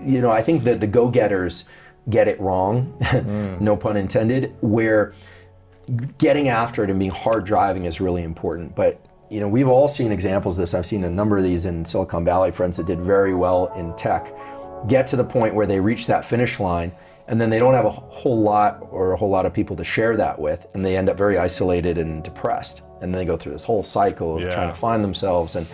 I think that the go-getters get it wrong, no pun intended, where getting after it and being hard driving is really important. But we've all seen examples of this. I've seen a number of these in Silicon Valley, friends that did very well in tech, get to the point where they reach that finish line and then they don't have a whole lot of people to share that with, and they end up very isolated and depressed. And then they go through this whole cycle of trying to find themselves. And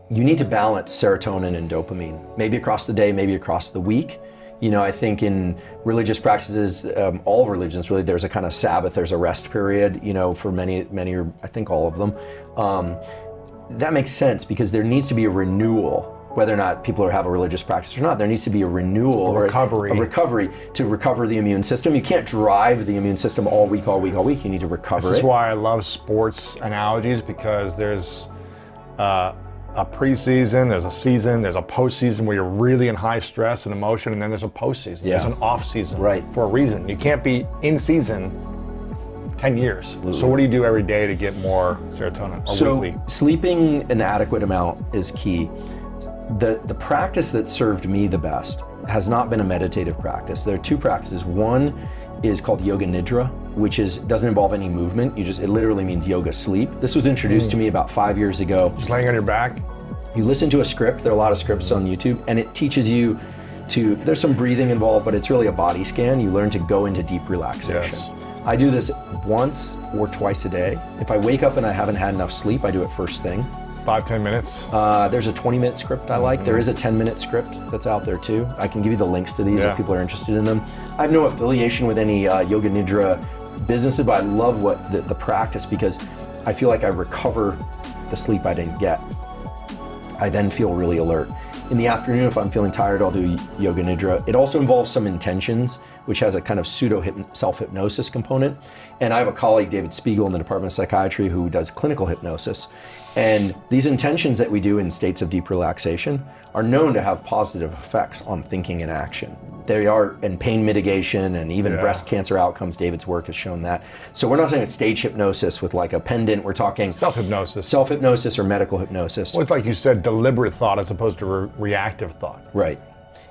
you need to balance serotonin and dopamine, maybe across the day, maybe across the week. I think in religious practices, all religions really, there's a kind of Sabbath, there's a rest period, for many, or I think all of them. That makes sense because there needs to be a renewal, whether or not people have a religious practice or not. There needs to be a renewal, a recovery to recover the immune system. You can't drive the immune system all week. You need to recover it. This is why I love sports analogies, because there's a preseason, there's a season, there's a postseason where you're really in high stress and emotion, and then there's a postseason. There's an off season for a reason. You can't be in season 10 years. Absolutely. So what do you do every day to get more serotonin, or weekly? Sleeping an adequate amount is key. The practice that served me the best has not been a meditative practice. There are two practices. One is called Yoga Nidra, which doesn't involve any movement. It literally means yoga sleep. This was introduced to me about 5 years ago. Just laying on your back? You listen to a script. There are a lot of scripts on YouTube, and it teaches you there's some breathing involved, but it's really a body scan. You learn to go into deep relaxation. Yes. I do this once or twice a day. If I wake up and I haven't had enough sleep, I do it first thing. 5-10 minutes? There's a 20-minute script I like. There is a 10-minute script that's out there too. I can give you the links to these if people are interested in them. I have no affiliation with any Yoga Nidra businesses, but I love the practice because I feel like I recover the sleep I didn't get. I then feel really alert. In the afternoon, if I'm feeling tired, I'll do Yoga Nidra. It also involves some intentions, which has a kind of pseudo self-hypnosis component. And I have a colleague, David Spiegel, in the Department of Psychiatry, who does clinical hypnosis. And these intentions that we do in states of deep relaxation are known to have positive effects on thinking and action. They are in pain mitigation and even breast cancer outcomes. David's work has shown that. So we're not talking stage hypnosis with like a pendant. We're talking self-hypnosis. Self-hypnosis or medical hypnosis. Well, it's like you said, deliberate thought as opposed to reactive thought. Right.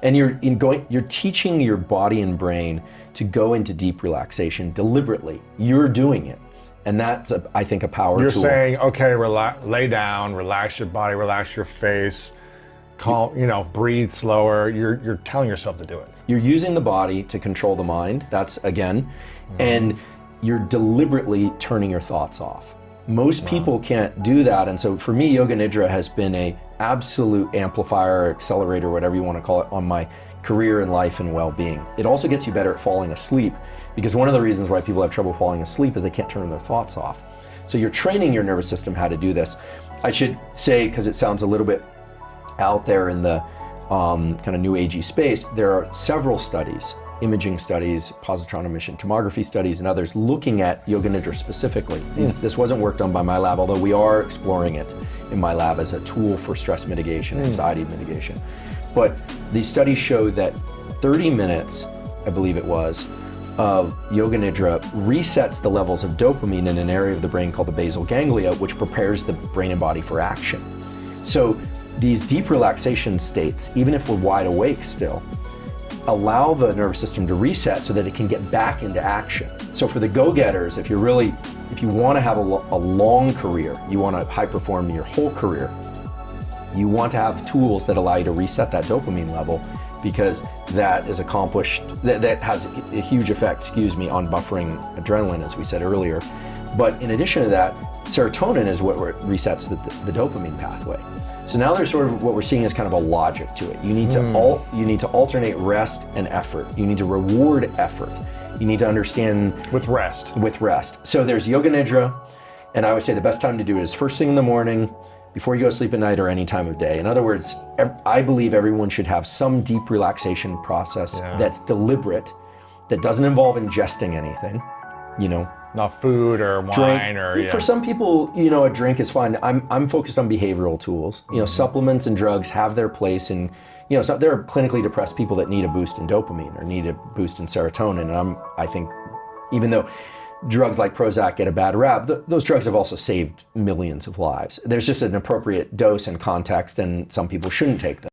And you're teaching your body and brain to go into deep relaxation deliberately. You're doing it. And that's, I think, a power tool. You're saying, okay, lay down, relax your body, relax your face, calm, breathe slower. You're telling yourself to do it. You're using the body to control the mind. That's and you're deliberately turning your thoughts off. Most people can't do that. And so for me, Yoga Nidra has been a absolute amplifier, accelerator, whatever you want to call it, on my career and life and well-being. It also gets you better at falling asleep, because one of the reasons why people have trouble falling asleep is they can't turn their thoughts off. So you're training your nervous system how to do this. I should say, because it sounds a little bit out there in the kind of new agey space, there are several studies, imaging studies, positron emission tomography studies, and others looking at Yoga Nidra specifically. This wasn't work done by my lab, although we are exploring it in my lab as a tool for stress mitigation, anxiety mitigation. But these studies show that 30 minutes, I believe it was, of Yoga Nidra resets the levels of dopamine in an area of the brain called the basal ganglia, which prepares the brain and body for action. So these deep relaxation states, even if we're wide awake still, allow the nervous system to reset so that it can get back into action. So for the go-getters, if you want to have a long career, you want to high perform your whole career, you want to have tools that allow you to reset that dopamine level, because that is accomplished, that has a huge effect, on buffering adrenaline, as we said earlier. But in addition to that, serotonin is what resets the dopamine pathway. So now there's sort of what we're seeing as kind of a logic to it. You need to alternate rest and effort. You need to reward effort. You need to understand with rest. So there's Yoga Nidra, and I would say the best time to do it is first thing in the morning, before you go to sleep at night, or any time of day. In other words, I believe everyone should have some deep relaxation process that's deliberate, that doesn't involve ingesting anything, Not food or wine For some people, a drink is fine. I'm focused on behavioral tools. Supplements and drugs have their place, and so there are clinically depressed people that need a boost in dopamine or need a boost in serotonin. And I think, even though drugs like Prozac get a bad rap, those drugs have also saved millions of lives. There's just an appropriate dose and context, and some people shouldn't take them.